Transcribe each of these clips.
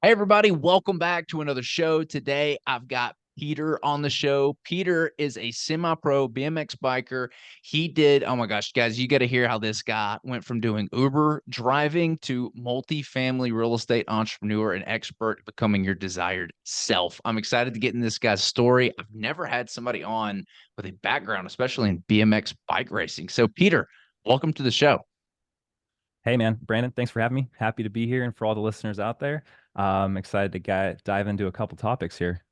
Hey, everybody, welcome back to another show. Today, I've got Peter on the show. Peter is a semi pro BMX biker. Oh my gosh, guys, you got to hear how this guy went from doing Uber driving to multi-family real estate entrepreneur and expert, becoming your desired self. I'm excited to get in this guy's story. I've never had somebody on with a background, especially in BMX bike racing. So, Peter, welcome to the show. Hey man, Brandon, thanks for having me. Happy to be here. And for all the listeners out there, I'm excited to dive into a couple topics here.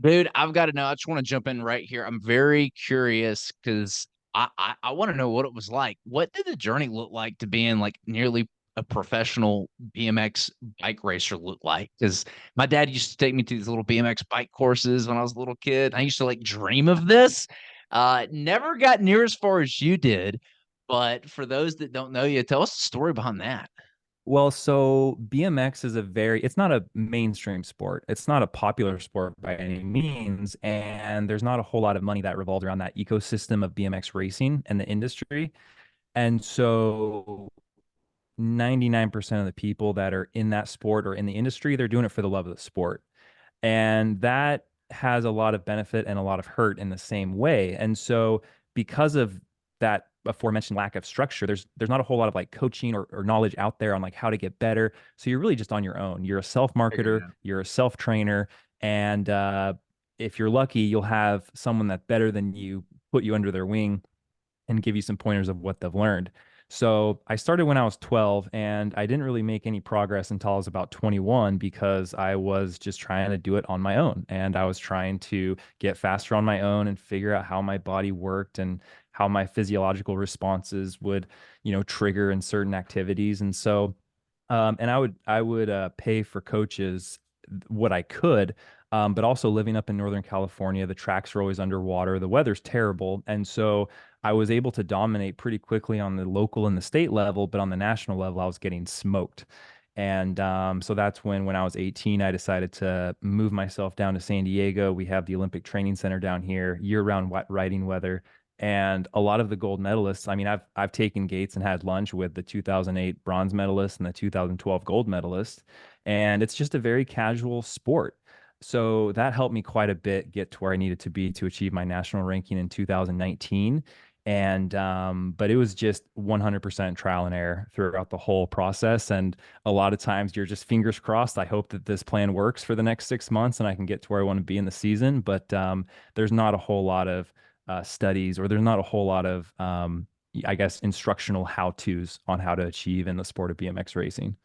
Dude, I've got to know. I just want to jump in right here. I'm very curious because I want to know what it was like. What did the journey look like to being like nearly a professional BMX bike racer look like? Because my dad used to take me to these little BMX bike courses when I was a little kid. I used to like dream of this. Never got near as far as you did. But for those that don't know you, tell us the story behind that. Well, so BMX is it's not a mainstream sport. It's not a popular sport by any means. And there's not a whole lot of money that revolves around that ecosystem of BMX racing and the industry. And so 99% of the people that are in that sport or in the industry, they're doing it for the love of the sport. And that has a lot of benefit and a lot of hurt in the same way. And so because of that aforementioned lack of structure, there's not a whole lot of like coaching or knowledge out there on like how to get better. So you're really just on your own. You're a Figuring self-marketer, it out. you're a self-trainer, and if you're lucky, you'll have someone that's better than you put you under their wing and give you some pointers of what they've learned. So I started when I was 12 and I didn't really make any progress until I was about 21 because I was just trying to do it on my own. And I was trying to get faster on my own and figure out how my body worked and how my physiological responses would, trigger in certain activities. And so, and I would pay for coaches what I could, but also living up in Northern California, the tracks are always underwater, the weather's terrible, and so I was able to dominate pretty quickly on the local and the state level, but on the national level, I was getting smoked. And so that's when I was 18, I decided to move myself down to San Diego. We have the Olympic Training Center down here, year-round riding weather. And a lot of the gold medalists, I mean, I've taken gates and had lunch with the 2008 bronze medalist and the 2012 gold medalist, and it's just a very casual sport. So that helped me quite a bit get to where I needed to be to achieve my national ranking in 2019. And but it was just 100% trial and error throughout the whole process. And a lot of times you're just fingers crossed. I hope that this plan works for the next 6 months and I can get to where I want to be in the season. But there's not a whole lot of studies, or there's not a whole lot of I guess instructional how-tos on how to achieve in the sport of BMX racing.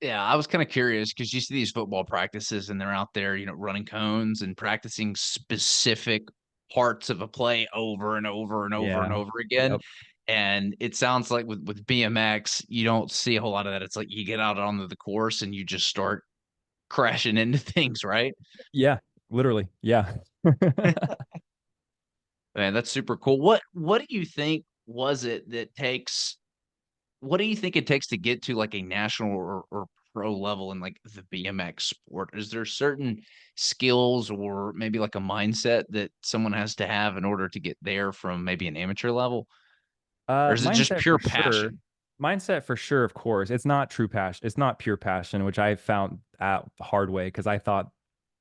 Yeah, I was kind of curious because you see these football practices and they're out there, running cones and practicing specific parts of a play over and over and over and Yeah. over again. Yep. And it sounds like with BMX, you don't see a whole lot of that. It's like you get out onto the course and you just start crashing into things, right? Yeah. Literally. Yeah. Man, that's super cool. What do you think was it that takes what do you think it takes to get to like a national or pro level in like the BMX sport? Is there certain skills or maybe like a mindset that someone has to have in order to get there from maybe an amateur level? Or is it just Mindset for pure sure. passion? Mindset for sure, of course. It's not true passion. It's not pure passion, which I found out the hard way because I thought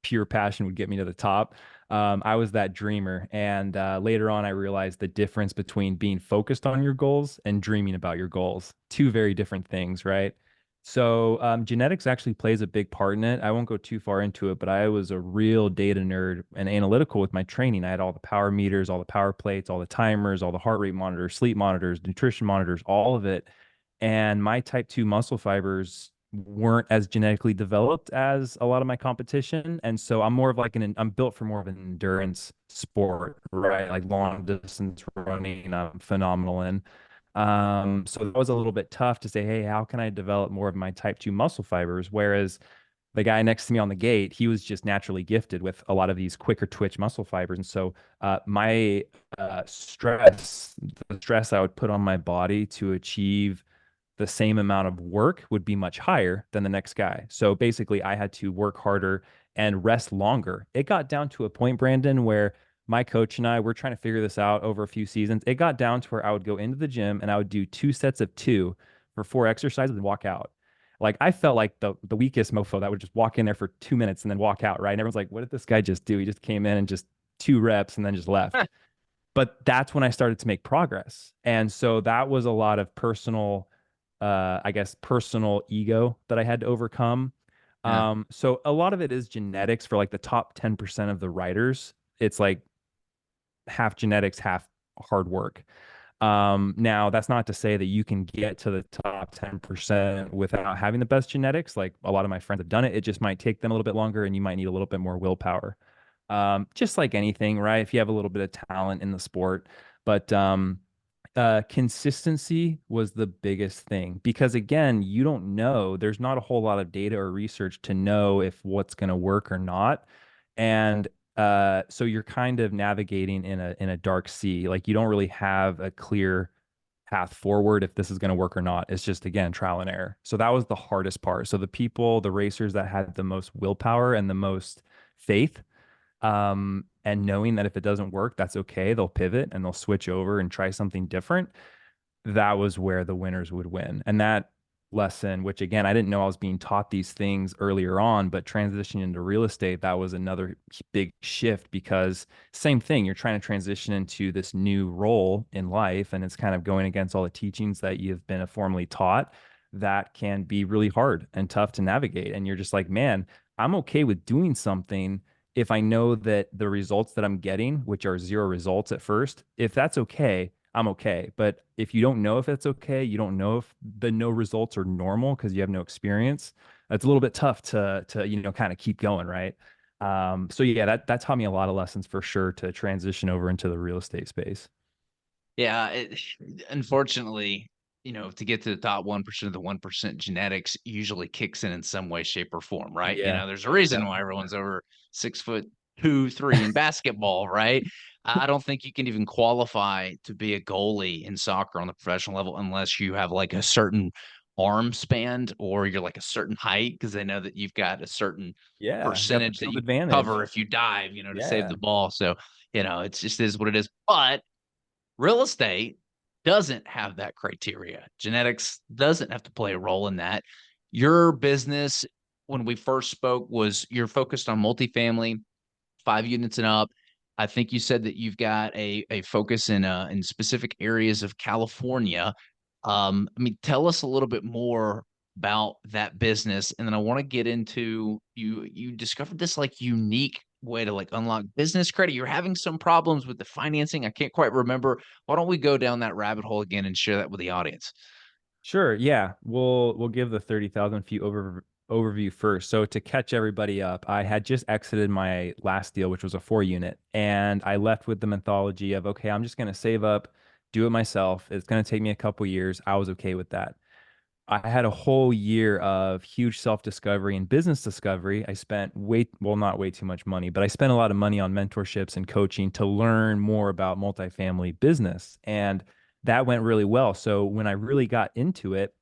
pure passion would get me to the top. I was that dreamer. And later on, I realized the difference between being focused on your goals and dreaming about your goals. Two very different things, right? So, genetics actually plays a big part in it. I won't go too far into it, but I was a real data nerd and analytical with my training. I had all the power meters, all the power plates, all the timers, all the heart rate monitors, sleep monitors, nutrition monitors, all of it. And my type 2 muscle fibers weren't as genetically developed as a lot of my competition. And so I'm more of like I'm built for more of an endurance sport, right? Like long distance running, I'm phenomenal in. So that was a little bit tough to say, hey, how can I develop more of my type 2 muscle fibers? Whereas the guy next to me on the gate, he was just naturally gifted with a lot of these quicker twitch muscle fibers. And so my the stress I would put on my body to achieve the same amount of work would be much higher than the next guy. So basically, I had to work harder and rest longer. It got down to a point, Brandon, where my coach and I were trying to figure this out over a few seasons. It got down to where I would go into the gym and I would do two sets of two for four exercises and walk out. Like I felt like the weakest mofo that would just walk in there for 2 minutes and then walk out, right? And everyone's like, what did this guy just do? He just came in and just 2 reps and then just left. But that's when I started to make progress. And so that was a lot of personal, I guess, personal ego that I had to overcome. Yeah. So a lot of it is genetics for like the top 10% of the writers. It's like half genetics, half hard work. Now that's not to say that you can get to the top 10% without having the best genetics. Like a lot of my friends have done it. It just might take them a little bit longer and you might need a little bit more willpower. Just like anything, right? If you have a little bit of talent in the sport, but consistency was the biggest thing because again, you don't know. There's not a whole lot of data or research to know if what's going to work or not, and so you're kind of navigating in a dark sea. Like you don't really have a clear path forward if this is going to work or not. It's just again trial and error. So that was the hardest part. So the people, the racers that had the most willpower and the most faith, and knowing that if it doesn't work, that's okay. They'll pivot and they'll switch over and try something different. That was where the winners would win. And that lesson, which again, I didn't know I was being taught these things earlier on, but transitioning into real estate, that was another big shift because same thing, you're trying to transition into this new role in life and it's kind of going against all the teachings that you've been formally taught. That can be really hard and tough to navigate. And you're just like, man, I'm okay with doing something if I know that the results that I'm getting, which are zero results at first, if that's okay, I'm okay. But if you don't know if it's okay, you don't know if the no results are normal because you have no experience. It's a little bit tough to kind of keep going, right? So yeah, that taught me a lot of lessons for sure to transition over into the real estate space. Yeah, unfortunately, to get to the top 1% of the 1%, genetics usually kicks in some way, shape, or form, right? Yeah. There's a reason Yep. why everyone's over 6'2", 3" in basketball, right? I don't think you can even qualify to be a goalie in soccer on the professional level unless you have like a certain arm span or you're like a certain height because they know that you've got a certain Yeah. You got the percentage that field you cover advantage. if you dive, to save Yeah. the ball. So, it's just is what it is. But real estate doesn't have that criteria. Genetics doesn't have to play a role in that. Your business, when we first spoke, was you're focused on multifamily, 5 units and up. I think you said that you've got a focus in specific areas of California. I mean, tell us a little bit more about that business, and then I want to get into you discovered this like unique way to like unlock business credit. You're having some problems with the financing. I can't quite remember. Why don't we go down that rabbit hole again and share that with the audience? Sure. Yeah. We'll give the 30,000 feet overview first. So to catch everybody up, I had just exited my last deal, which was a 4 unit, and I left with the mythology of, okay, I'm just going to save up, do it myself. It's going to take me a couple years. I was okay with that. I had a whole year of huge self-discovery and business discovery. I spent well, not way too much money, but I spent a lot of money on mentorships and coaching to learn more about multifamily business. And that went really well. So when I really got into it,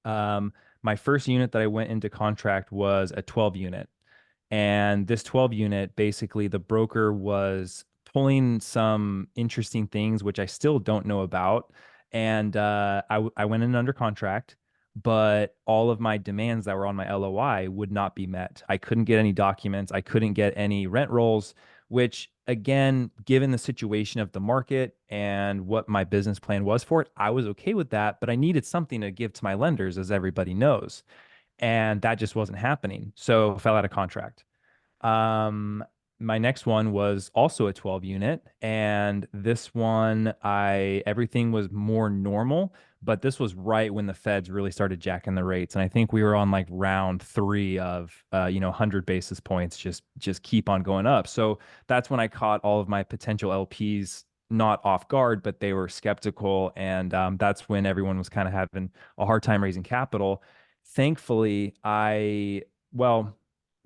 um, my first unit that I went into contract was a 12 unit. And this 12 unit, basically, the broker was pulling some interesting things, which I still don't know about. And I went in under contract, but all of my demands that were on my LOI would not be met. I couldn't get any documents, I couldn't get any rent rolls, which, again, given the situation of the market and what my business plan was for it, I was okay with that. But I needed something to give to my lenders, as everybody knows. And that just wasn't happening. So I fell out of contract. Um, my next one was also a 12 unit, and this one I everything was more normal, but this was right when the feds really started jacking the rates, and I think we were on like round 3 of 100 basis points, just keep on going up. So that's when I caught all of my potential LPs not off guard, but they were skeptical, and that's when everyone was kind of having a hard time raising capital. Thankfully, well,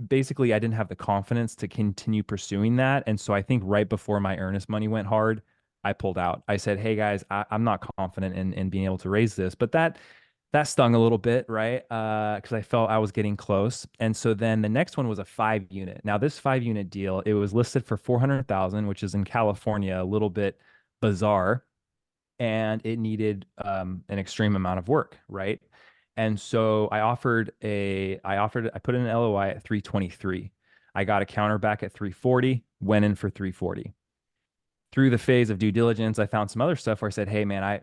basically I didn't have the confidence to continue pursuing that. And so I think right before my earnest money went hard, I pulled out. I said, hey guys, I'm not confident in being able to raise this. But that stung a little bit, right? Because I felt I was getting close. And so then the next one was a 5 unit. Now this 5 unit deal, it was listed for 400,000, which is in California, a little bit bizarre, and it needed an extreme amount of work, right? And so I put in an LOI at 323. I got a counter back at 340, went in for 340. Through the phase of due diligence, I found some other stuff where I said, "Hey, man,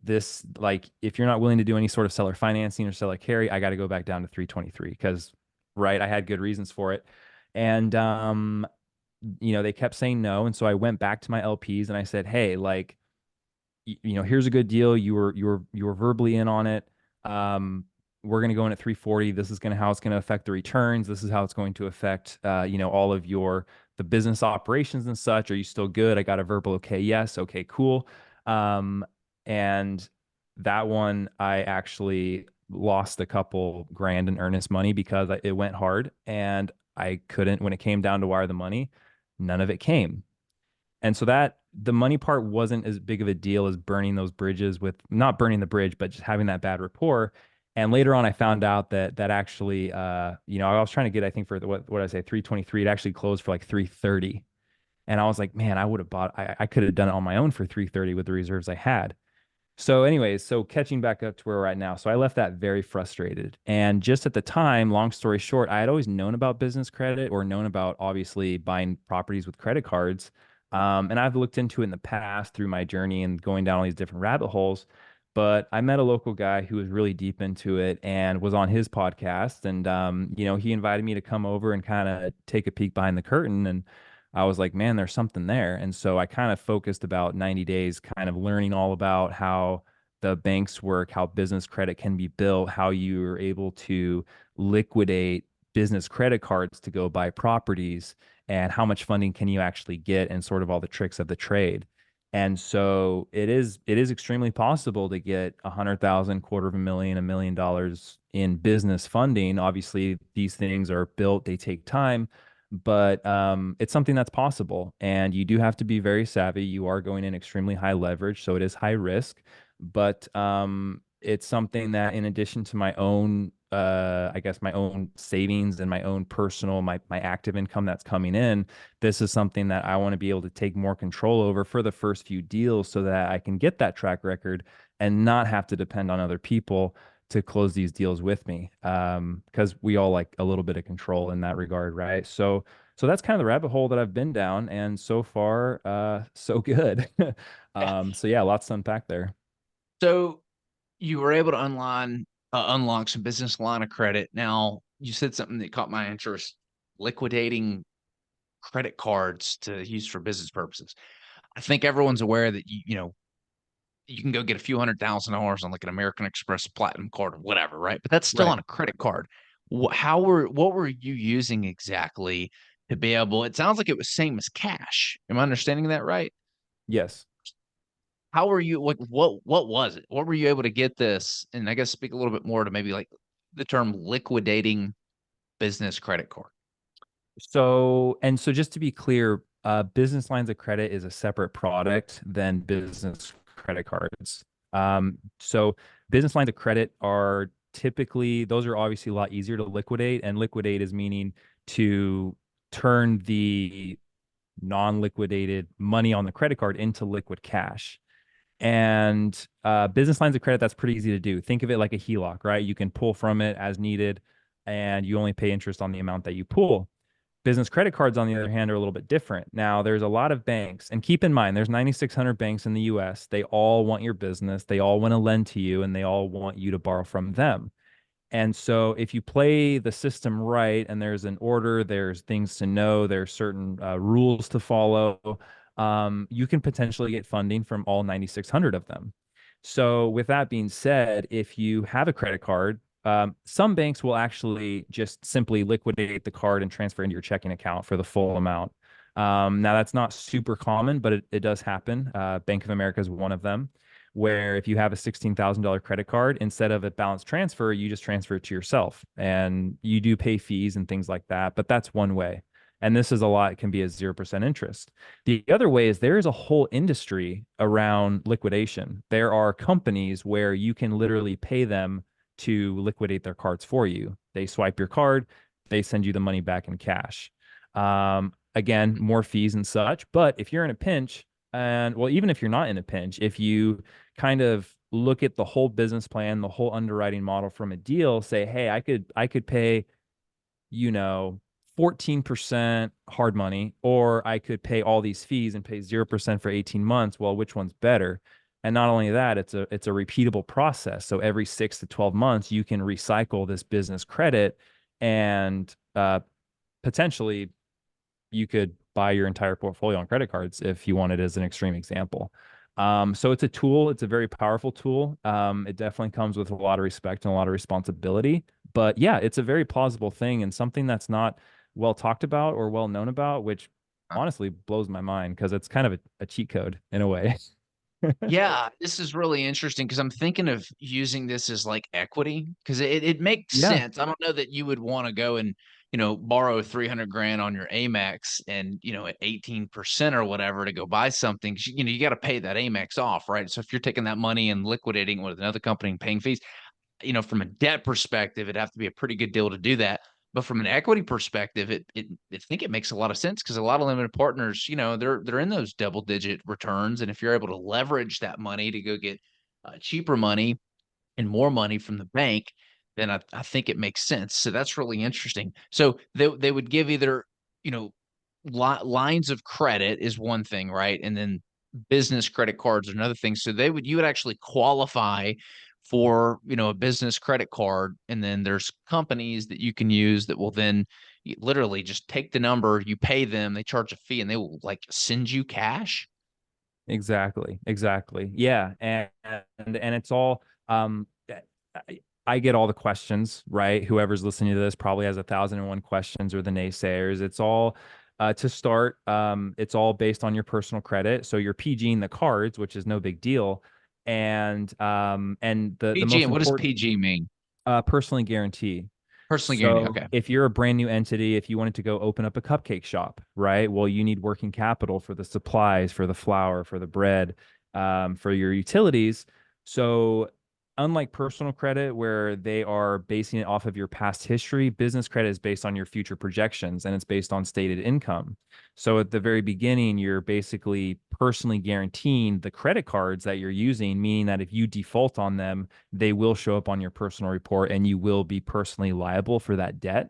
this, like, if you're not willing to do any sort of seller financing or seller carry, I got to go back down to 323 because, right, I had good reasons for it." And they kept saying no, and so I went back to my LPs and I said, "Hey, like, here's a good deal. You were verbally in on it. Um, we're going to go in at 340. This is going to how it's going to affect the returns. This is how it's going to affect, all of the business operations and such. Are you still good? I got a verbal okay, yes, okay, cool. And that one I actually lost a couple grand in earnest money because it went hard and I couldn't, when it came down to wire the money, none of it came. And so that the money part wasn't as big of a deal as burning those bridges with not burning the bridge, but just having that bad rapport. And later on, I found out that actually, I was trying to get, I think for what I say, 323, it actually closed for like 330. And I was like, man, I would have bought, I could have done it on my own for 330 with the reserves I had. So, anyways, so catching back up to where we're at now. So I left that very frustrated. And just at the time, long story short, I had always known about business credit or known about obviously buying properties with credit cards. And I've looked into it in the past through my journey and going down all these different rabbit holes. But I met a local guy who was really deep into it and was on his podcast. And, he invited me to come over and kind of take a peek behind the curtain. And I was like, man, there's something there. And so I kind of focused about 90 days, kind of learning all about how the banks work, how business credit can be built, how you are able to liquidate business credit cards to go buy properties, and how much funding can you actually get, and sort of all the tricks of the trade. And so it is extremely possible to get 100,000, quarter of a million, $1 million in business funding. Obviously, these things are built, they take time, but it's something that's possible. And you do have to be very savvy. You are going in extremely high leverage, so it is high risk. But it's something that, in addition to my own, I guess, my own savings and my own personal, my active income that's coming in, this is something that I want to be able to take more control over for the first few deals so that I can get that track record and not have to depend on other people to close these deals with me. Because we all like a little bit of control in that regard, right? So that's kind of the rabbit hole that I've been down, and so far, so good. So yeah, lots to unpack there. So you were able to unlock some business line of credit. Now, you said something that caught my interest: liquidating credit cards to use for business purposes. I think everyone's aware that you can go get a few $100,000 on like an American Express Platinum card or whatever, right? But that's still Right. on a credit card. What were you using exactly to be able? It sounds like it was same as cash. Am I understanding that right? Yes. How were you, like, what was it? What were you able to get this? And I guess speak a little bit more to maybe like the term liquidating business credit card. So just to be clear, business lines of credit is a separate product than business credit cards. So business lines of credit are typically, those are obviously a lot easier to liquidate, and liquidate is meaning to turn the non-liquidated money on the credit card into liquid cash. And business lines of credit, that's pretty easy to do. Think of it like a HELOC, right? You can pull from it as needed, and you only pay interest on the amount that you pull. Business credit cards, on the other hand, are a little bit different. Now, there's a lot of banks, and keep in mind, there's 9,600 banks in the US. They all want your business, they all want to lend to you, and they all want you to borrow from them. And so, if you play the system right, and there's an order, there's things to know, there's certain rules to follow, you can potentially get funding from all 9,600 of them. So, with that being said, if you have a credit card, some banks will actually just simply liquidate the card and transfer into your checking account for the full amount. Now, that's not super common, but it does happen. Bank of America is one of them, where if you have a $16,000 credit card, instead of a balance transfer, you just transfer it to yourself. And you do pay fees and things like that, but that's one way. And this is a lot, it can be a 0% interest. The other way is there is a whole industry around liquidation. There are companies where you can literally pay them to liquidate their cards for you. They swipe your card, they send you the money back in cash. Again, more fees and such. But if you're in a pinch, and well, even if you're not in a pinch, if you kind of look at the whole business plan, the whole underwriting model from a deal, say, hey, I could pay, you know, 14% hard money, or I could pay all these fees and pay 0% for 18 months. Well, which one's better? And not only that, it's a repeatable process. So every 6 to 12 months, you can recycle this business credit, and potentially you could buy your entire portfolio on credit cards if you wanted, as an extreme example. So it's a tool. It's a very powerful tool. It definitely comes with a lot of respect and a lot of responsibility. But yeah, it's a very plausible thing, and something that's not well talked about or well known about, which honestly blows my mind because it's kind of a cheat code in a way. Yeah, this is really interesting because I'm thinking of using this as like equity because it makes Yeah, sense. I don't know that you would want to go and, borrow 300 grand on your Amex and, at 18% or whatever to go buy something. You got to pay that Amex off, right? So if you're taking that money and liquidating it with another company and paying fees, from a debt perspective, it'd have to be a pretty good deal to do that. But from an equity perspective, I think it makes a lot of sense because a lot of limited partners, they're in those double digit returns, and if you're able to leverage that money to go get cheaper money and more money from the bank, then I think it makes sense. So that's really interesting. So they would give either, you know, lines of credit is one thing, right? And then business credit cards are another thing. So you would actually qualify for, a business credit card. And then there's companies that you can use that will then literally just take the number, you pay them, they charge a fee, and they will like send you cash. exactly. Exactly. Yeah. And it's all I get all the questions, right? Whoever's listening to this probably has 1,001 questions, or the naysayers. It's all to start, it's all based on your personal credit. So you're PGing the cards, which is no big deal. And the PG, most and what does important, PG mean? personally guarantee. Personally guaranteed. So Okay. if you're a brand new entity, if you wanted to go open up a cupcake shop, right? Well, you need working capital for the supplies, for the flour, for the bread, for your utilities. So unlike personal credit, where they are basing it off of your past history, business credit is based on your future projections, and it's based on stated income. So at the very beginning, you're basically personally guaranteeing the credit cards that you're using, meaning that if you default on them, they will show up on your personal report and you will be personally liable for that debt.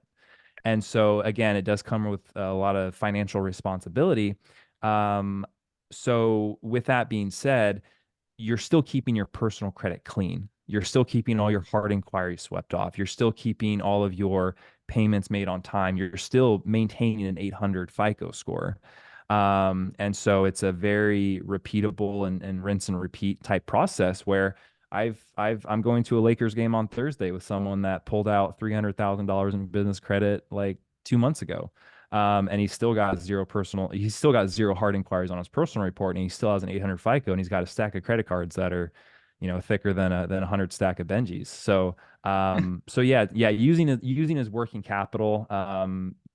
And so again, it does come with a lot of financial responsibility. Um, so with that being said, you're still keeping your personal credit clean. You're still keeping all your hard inquiries swept off. You're still keeping all of your payments made on time. You're still maintaining an 800 FICO score. And so it's a very repeatable and rinse and repeat type process where I'm going to a Lakers game on Thursday with someone that pulled out $300,000 in business credit like 2 months ago. And he's still got zero hard inquiries on his personal report, and he still has an 800 FICO, and he's got a stack of credit cards that are, thicker than a 100 stack of Benjis. So yeah, using his working capital.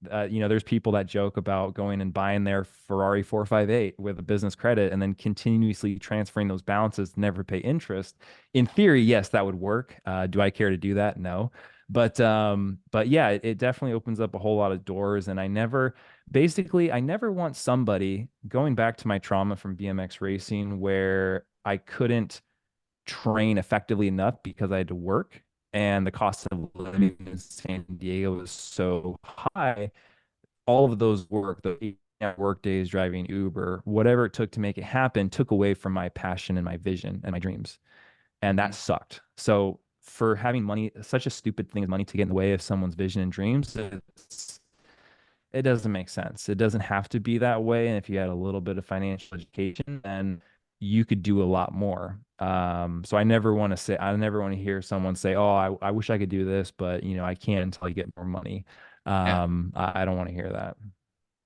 There's people that joke about going and buying their Ferrari 458 with a business credit and then continuously transferring those balances to never pay interest. In theory, yes, that would work. Do I care to do that? No. But yeah, it definitely opens up a whole lot of doors. And I never want somebody going back to my trauma from BMX racing where I couldn't train effectively enough because I had to work and the cost of living in San Diego was so high. All of those the 8 work days, driving Uber, whatever it took to make it happen, took away from my passion and my vision and my dreams. And that Mhm. sucked. So for having money, such a stupid thing as money to get in the way of someone's vision and dreams, it doesn't make sense. It doesn't have to be that way. And if you had a little bit of financial education, then you could do a lot more. So I never want to hear someone say, "Oh, I wish I could do this, but I can't until I get more money." Yeah. I don't want to hear that.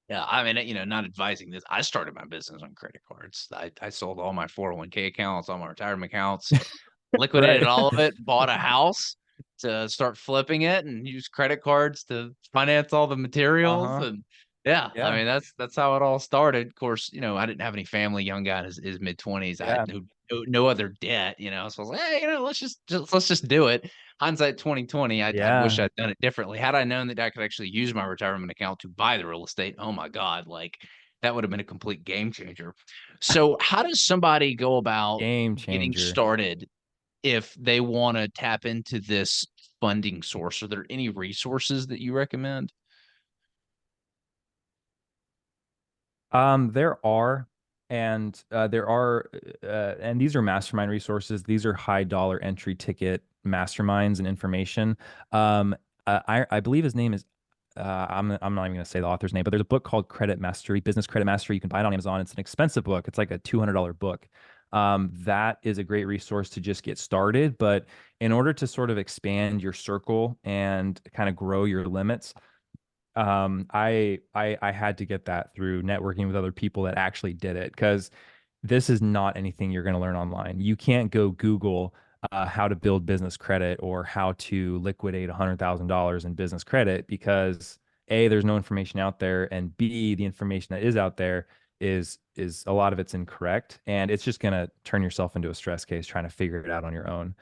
Yeah. I mean, not advising this. I started my business on credit cards. I sold all my 401k accounts, all my retirement accounts, liquidated Right. all of it, bought a house to start flipping it and use credit cards to finance all the materials. Uh-huh. And yeah, I Yeah. mean, that's how it all started. Of course, I didn't have any family, young guy in his mid-20s. I had Yeah. no other debt, so I was like, hey, let's just do it. Hindsight 2020, I wish Yeah. I'd done it differently. Had I known that I could actually use my retirement account to buy the real estate, oh my God, like that would have been a complete game changer. So how does somebody go about Game getting changer. started if they want to tap into this funding source? Are there any resources that you recommend? There are, and these are mastermind resources. These are high dollar entry ticket masterminds and information. I believe his name is, I'm not even going to say the author's name, but there's a book called Credit Mastery, Business Credit Mastery. You can buy it on Amazon. It's an expensive book. It's like a $200 book. That is a great resource to just get started. But in order to sort of expand your circle and kind of grow your limits, I had to get that through networking with other people that actually did it, because this is not anything you're going to learn online. You can't go Google how to build business credit or how to liquidate $100,000 in business credit, because A, there's no information out there, and B, the information that is out there is a lot of it's incorrect, and it's just going to turn yourself into a stress case trying to figure it out on your own.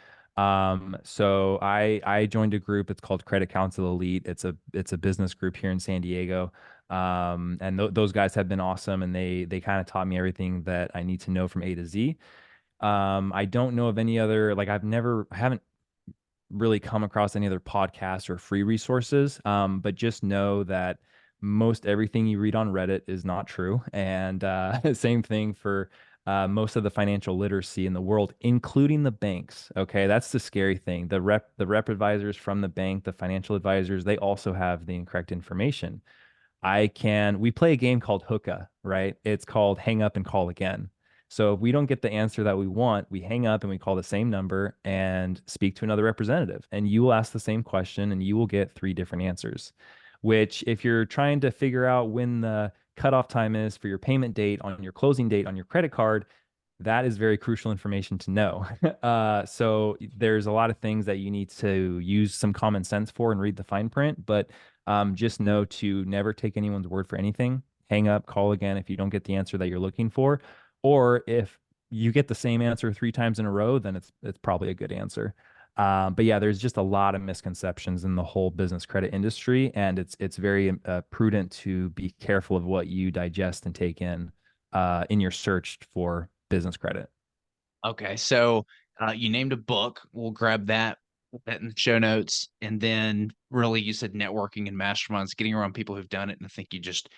So I joined a group. It's called Credit Council Elite. It's a business group here in San Diego. And those guys have been awesome, and they kind of taught me everything that I need to know from A to Z. I don't know of any other, like I haven't really come across any other podcasts or free resources. But just know that most everything you read on Reddit is not true. And same thing for most of the financial literacy in the world, including the banks. Okay, that's the scary thing. The rep advisors from the bank, the financial advisors, they also have the incorrect information. We play a game called Hookah, right? It's called hang up and call again. So if we don't get the answer that we want, we hang up and we call the same number and speak to another representative. And you will ask the same question and you will get three different answers. Which, if you're trying to figure out when the cutoff time is for your payment date on your closing date on your credit card, that is very crucial information to know. So there's a lot of things that you need to use some common sense for and read the fine print, but just know to never take anyone's word for anything. Hang up, call again if you don't get the answer that you're looking for, or if you get the same answer three times in a row, then it's probably a good answer. But yeah, there's just a lot of misconceptions in the whole business credit industry, and it's very prudent to be careful of what you digest and take in your search for business credit. Okay, so you named a book. We'll grab that, put that in the show notes, and then really you said networking and masterminds, getting around people who've done it. And I think you just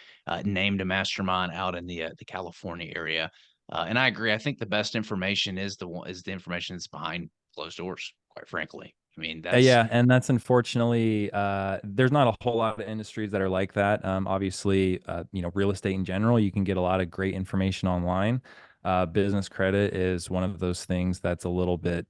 named a mastermind out in the California area. And I agree. I think the best information is the information that's behind closed doors. Quite frankly, I mean that's Yeah, and that's unfortunately, there's not a whole lot of industries that are like that. Obviously, real estate in general, you can get a lot of great information online. Business credit is one of those things that's a little bit,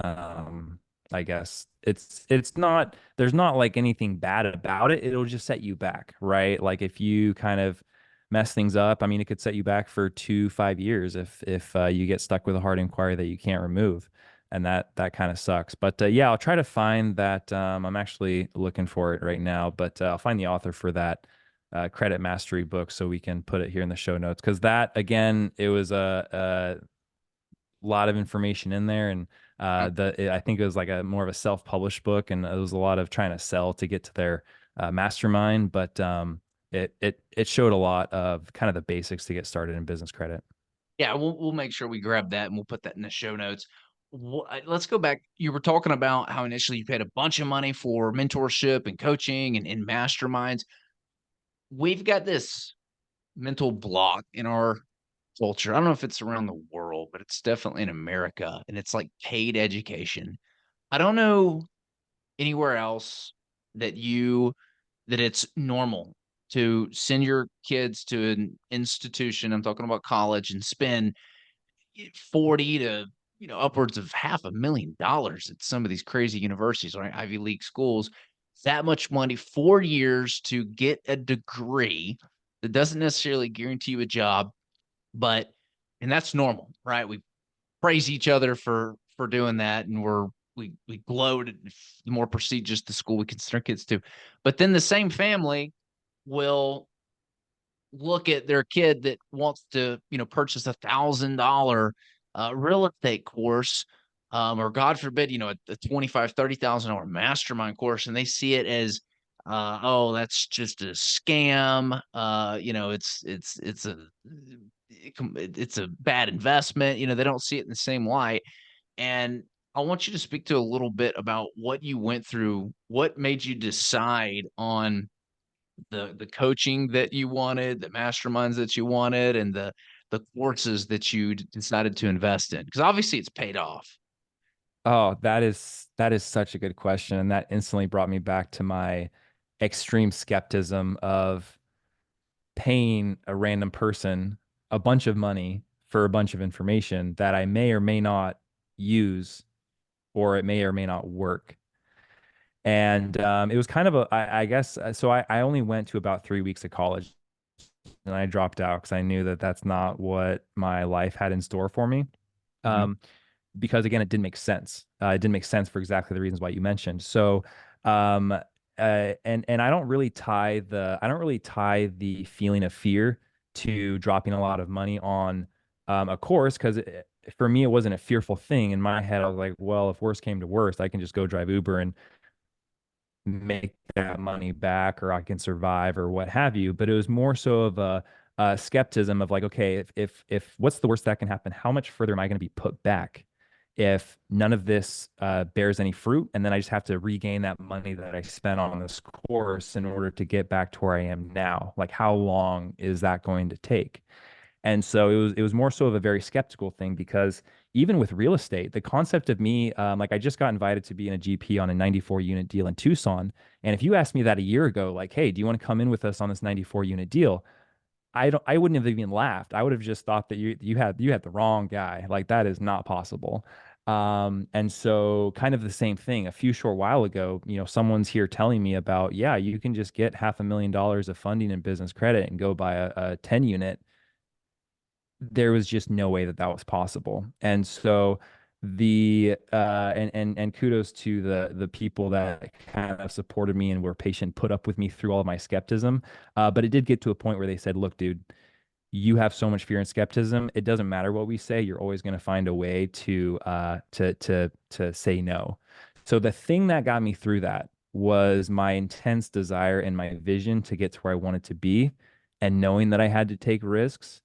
um, I guess it's not, there's not like anything bad about it. It'll just set you back, right? Like if you kind of mess things up, I mean, it could set you back for 2, 5 years if you get stuck with a hard inquiry that you can't remove, and that kind of sucks. But yeah, I'll try to find that. I'm actually looking for it right now, but I'll find the author for that credit mastery book so we can put it here in the show notes. Because that, again, it was a lot of information in there, and I think it was like a more of a self-published book, and it was a lot of trying to sell to get to their mastermind. But it showed a lot of kind of the basics to get started in business credit. yeah. We'll make sure we grab that and we'll put that in the show notes. Let's go back. You were talking about how initially you paid a bunch of money for mentorship and coaching and masterminds. We've got this mental block in our culture. I don't know if it's around the world, but it's definitely in America, and it's like paid education. I don't know anywhere else that it's normal to send your kids to an institution. I'm talking about college, and spend 40 to upwards of $500,000 at some of these crazy universities or Ivy League schools. That much money, 4 years to get a degree that doesn't necessarily guarantee you a job, but and that's normal, right? We praise each other for doing that, and we gloat at the more prestigious the school we can send our kids to. But then the same family will look at their kid that wants to, purchase $1,000 real estate course, or God forbid, a 25, $30,000 mastermind course, and they see it as, oh, that's just a scam. It's a bad investment. They don't see it in the same light, and I want you to speak to a little bit about what you went through, what made you decide on the coaching that you wanted, the masterminds that you wanted, and the courses that you decided to invest in. Because obviously it's paid off. Oh, that is such a good question. And that instantly brought me back to my extreme skepticism of paying a random person a bunch of money for a bunch of information that I may or may not use, or it may or may not work. And it was kind of I guess, so I only went to about 3 weeks of college and I dropped out because I knew that that's not what my life had in store for me. Mhm. Um, because again, it didn't make sense. It didn't make sense for exactly the reasons why you mentioned. So, and I don't really tie the feeling of fear to dropping a lot of money on a course, because for me it wasn't a fearful thing. In my head, I was like, well, if worst came to worst, I can just go drive Uber and make that money back, or I can survive, or what have you. But it was more so of a skepticism of like, okay, if what's the worst that can happen? How much further am I going to be put back if none of this bears any fruit? And then I just have to regain that money that I spent on this course in order to get back to where I am now. Like, how long is that going to take? And so it was more so of a very skeptical thing, because even with real estate, the concept of me, like, I just got invited to be in a GP on a 94 unit deal in Tucson. And if you asked me that a year ago, like, hey, do you want to come in with us on this 94 unit deal? I wouldn't have even laughed. I would have just thought that you had the wrong guy. Like, that is not possible. And so kind of the same thing a few short while ago, someone's here telling me about, yeah, you can just get $500,000 of funding in business credit and go buy a 10 unit. There was just no way that that was possible. And so and kudos to the people that kind of supported me and were patient, put up with me through all of my skepticism. But it did get to a point where they said, look, dude, you have so much fear and skepticism. It doesn't matter what we say. You're always going to find a way to say no. So the thing that got me through that was my intense desire and my vision to get to where I wanted to be, and knowing that I had to take risks,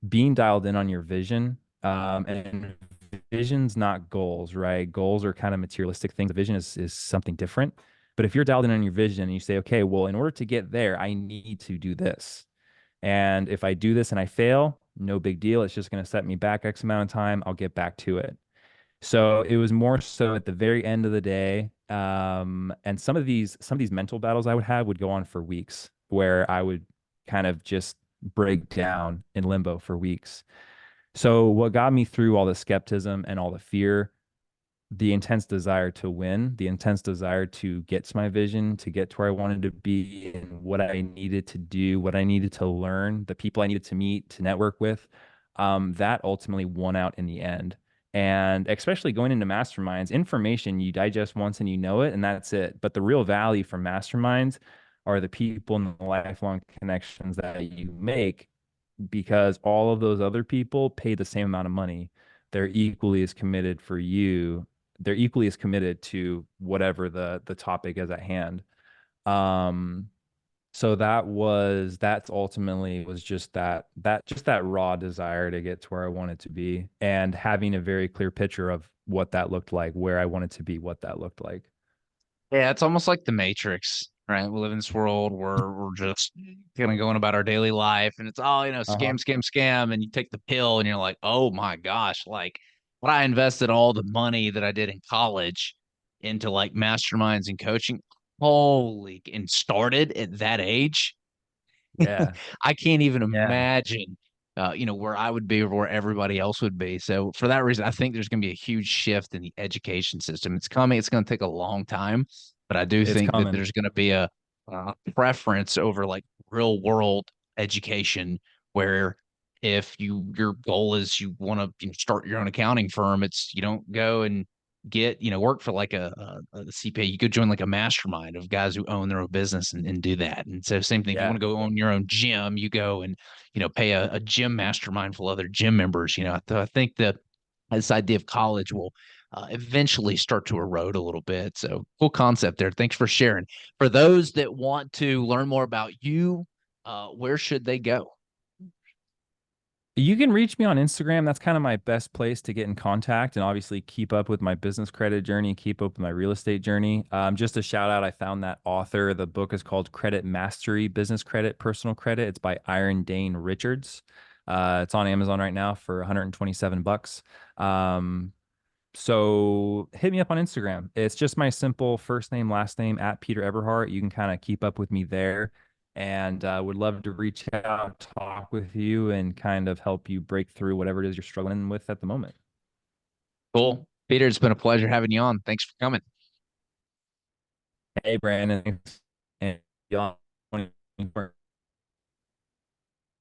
being dialed in on your vision. And vision's not goals, right? Goals are kind of materialistic things. The vision is something different. But if you're dialed in on your vision and you say, okay, well, in order to get there, I need to do this. And if I do this and I fail, no big deal. It's just going to set me back X amount of time. I'll get back to it. So it was more so at the very end of the day. And some of these mental battles I would have would go on for weeks, where I would kind of just break down in limbo for weeks. So what got me through all the skepticism and all the fear, the intense desire to win, the intense desire to get to my vision, to get to where I wanted to be, and what I needed to do, what I needed to learn, the people I needed to meet, to network with, that ultimately won out in the end. And especially going into masterminds, information you digest once and you know it, and that's it. But the real value from masterminds are the people and the lifelong connections that you make, because all of those other people pay the same amount of money. They're equally as committed for you. They're equally as committed to whatever the topic is at hand. Um, so that's ultimately was just that raw desire to get to where I wanted to be, and having a very clear picture of what that looked like, where I wanted to be, what that looked like. Yeah, it's almost like the Matrix, right? We live in this world where we're just kind of going about our daily life and it's all, Uh-huh. scam, scam, scam. And you take the pill and you're like, oh my gosh, like when I invested all the money that I did in college into like masterminds and coaching, holy, and started at that age. Yeah. I can't even Yeah. imagine, where I would be or where everybody else would be. So for that reason, I think there's going to be a huge shift in the education system. It's coming. It's going to take a long time, but I do It's think that coming. there's going to be a preference over like real world education, where if your goal is you want to start your own accounting firm, it's you don't go and get work for like a CPA. You could join like a mastermind of guys who own their own business and do that. And so same thing, if you want Yeah. to go own your own gym, you go and pay a gym mastermind full of other gym members. I think that this idea of college will eventually start to erode a little bit. So cool concept there. Thanks for sharing. For those that want to learn more about you, where should they go? You can reach me on Instagram. That's kind of my best place to get in contact and obviously keep up with my business credit journey, keep up with my real estate journey. Just a shout out, I found that author. The book is called Credit Mastery, Business Credit, Personal Credit. It's by Dane Richards. It's on Amazon right now for 127 bucks. So hit me up on Instagram. It's just my simple first name, last name at Peter Eberhardt. You can kind of keep up with me there, and would love to reach out, talk with you, and kind of help you break through whatever it is you're struggling with at the moment. Cool. Peter, it's been a pleasure having you on. Thanks for coming. Hey, Brandon, and y'all.